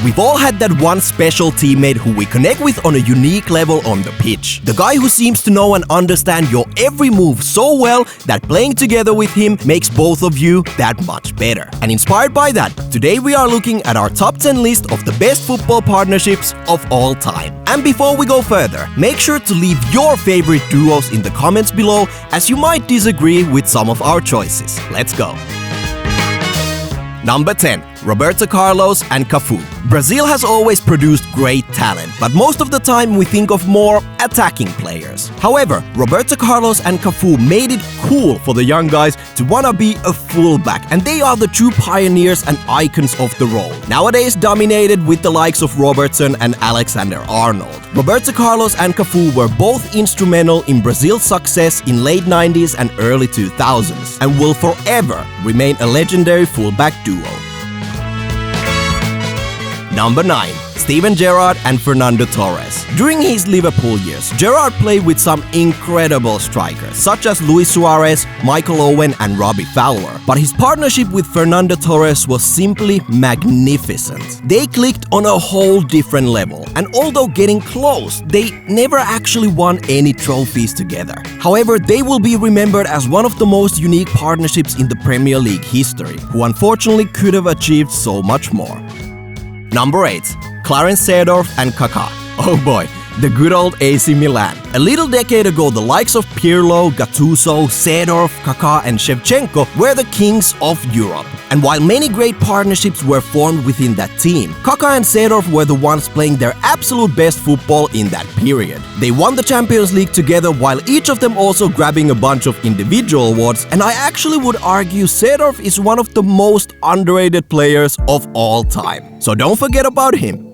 We've all had that one special teammate who we connect with on a unique level on the pitch. The guy who seems to know and understand your every move so well that playing together with him makes both of you that much better. And inspired by that, today we are looking at our top 10 list of the best football partnerships of all time. And before we go further, make sure to leave your favorite duos in the comments below, as you might disagree with some of our choices. Let's go. Number 10. Roberto Carlos and Cafu. Brazil has always produced great talent, but most of the time we think of more attacking players. However, Roberto Carlos and Cafu made it cool for the young guys to wanna be a fullback, and they are the true pioneers and icons of the role. Nowadays dominated with the likes of Robertson and Alexander-Arnold. Roberto Carlos and Cafu were both instrumental in Brazil's success in late 90s and early 2000s, and will forever remain a legendary fullback duo. Number 9. Steven Gerrard and Fernando Torres. During his Liverpool years, Gerrard played with some incredible strikers, such as Luis Suarez, Michael Owen and Robbie Fowler. But his partnership with Fernando Torres was simply magnificent. They clicked on a whole different level, and although getting close, they never actually won any trophies together. However, they will be remembered as one of the most unique partnerships in the Premier League history, who unfortunately could have achieved so much more. Number 8. Kaka and Seedorf and Kaka. Oh boy, the good old AC Milan. A little decade ago, the likes of Pirlo, Gattuso, Seedorf, Kaka and Shevchenko were the kings of Europe. And while many great partnerships were formed within that team, Kaka and Seedorf were the ones playing their absolute best football in that period. They won the Champions League together, while each of them also grabbing a bunch of individual awards, and I actually would argue Seedorf is one of the most underrated players of all time. So don't forget about him.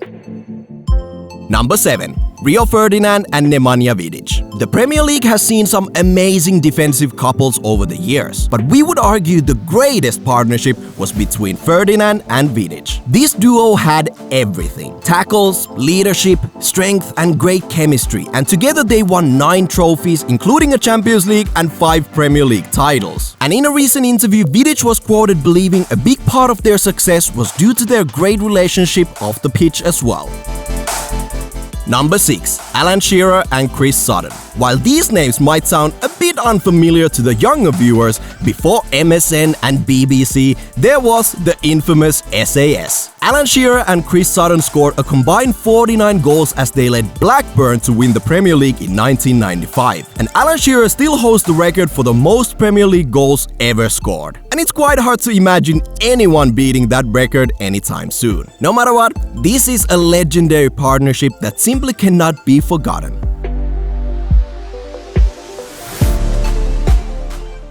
Number 7. Rio Ferdinand and Nemanja Vidic. The Premier League has seen some amazing defensive couples over the years, but we would argue the greatest partnership was between Ferdinand and Vidic. This duo had everything: tackles, leadership, strength and great chemistry, and together they won 9 trophies, including a Champions League and 5 Premier League titles. And in a recent interview, Vidic was quoted believing a big part of their success was due to their great relationship off the pitch as well. Number 6. Alan Shearer and Sodom. While these names might sound a bit unfamiliar to the younger viewers, before MSN and BBC, there was the infamous SAS. Alan Shearer and Sodom scored a combined 49 goals as they led Blackburn to win the Premier League in 1995. And Alan Shearer still holds the record for the most Premier League goals ever scored. And it's quite hard to imagine anyone beating that record anytime soon. No matter what, this is a legendary partnership that simply cannot be forgotten.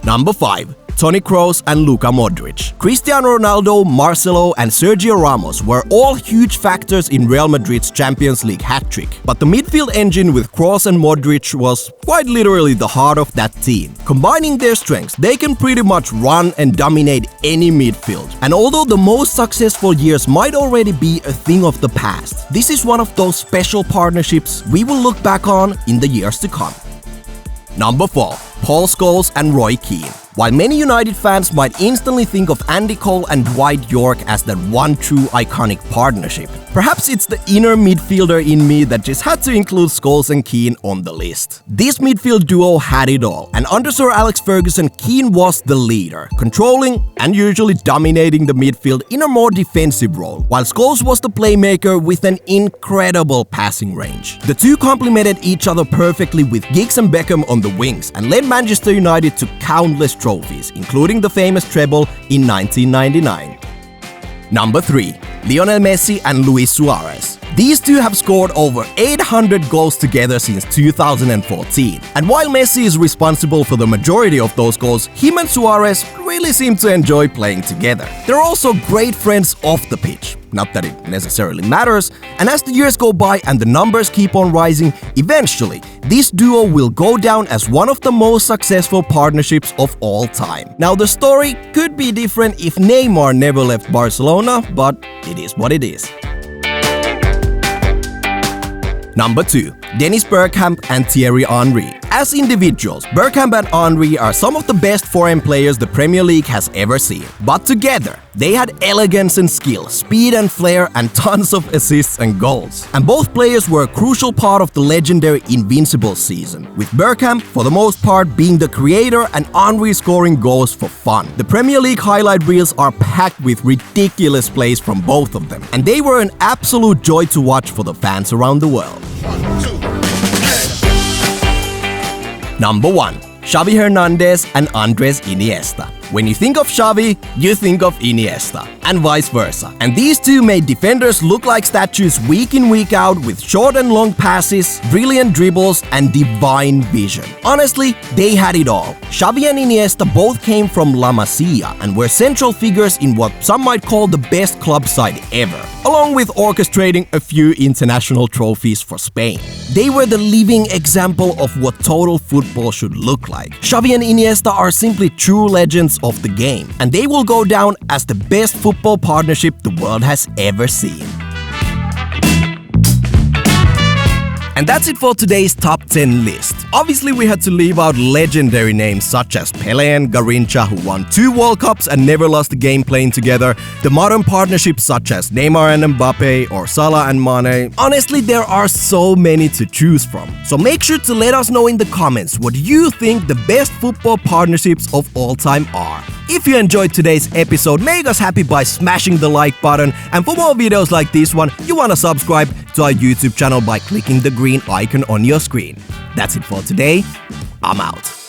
Number 5. Toni Kroos and Luka Modric. Cristiano Ronaldo, Marcelo and Sergio Ramos were all huge factors in Real Madrid's Champions League hat-trick. But the midfield engine with Kroos and Modric was quite literally the heart of that team. Combining their strengths, they can pretty much run and dominate any midfield. And although the most successful years might already be a thing of the past, this is one of those special partnerships we will look back on in the years to come. Number 4. Paul Scholes and Roy Keane. While many United fans might instantly think of Andy Cole and Dwight York as that one true iconic partnership, perhaps it's the inner midfielder in me that just had to include Scholes and Keane on the list. This midfield duo had it all, and under Sir Alex Ferguson, Keane was the leader, controlling and usually dominating the midfield in a more defensive role, while Scholes was the playmaker with an incredible passing range. The two complemented each other perfectly, with Giggs and Beckham on the wings, and led Manchester United to countless trophies, including the famous treble in 1999. Number 3. Lionel Messi and Luis Suarez. These two have scored over 800 goals together since 2014. And while Messi is responsible for the majority of those goals, him and Suarez really seem to enjoy playing together. They're also great friends off the pitch. Not that it necessarily matters, and as the years go by and the numbers keep on rising, eventually this duo will go down as one of the most successful partnerships of all time. Now the story could be different if Neymar never left Barcelona, but it is what it is. Number 2. Dennis Bergkamp and Thierry Henry. As individuals, Bergkamp and Henry are some of the best foreign players the Premier League has ever seen. But together, they had elegance and skill, speed and flair, and tons of assists and goals. And both players were a crucial part of the legendary Invincible season, with Bergkamp, for the most part, being the creator and Henry scoring goals for fun. The Premier League highlight reels are packed with ridiculous plays from both of them, and they were an absolute joy to watch for the fans around the world. Number 1. Xavi Hernandez and Andres Iniesta. When you think of Xavi, you think of Iniesta, and vice versa. And these two made defenders look like statues week in week out with short and long passes, brilliant dribbles, and divine vision. Honestly, they had it all. Xavi and Iniesta both came from La Masia and were central figures in what some might call the best club side ever, along with orchestrating a few international trophies for Spain. They were the living example of what total football should look like. Xavi and Iniesta are simply true legends of the game, and they will go down as the best football partnership the world has ever seen. And that's it for today's top 10 list. Obviously, we had to leave out legendary names such as Pele and Garrincha, who won 2 World Cups and never lost a game playing together, the modern partnerships such as Neymar and Mbappe or Salah and Mane. Honestly, there are so many to choose from. So make sure to let us know in the comments what you think the best football partnerships of all time are. If you enjoyed today's episode, make us happy by smashing the like button, and for more videos like this one, you wanna subscribe to our YouTube channel by clicking the green icon on your screen. That's it for today. I'm out.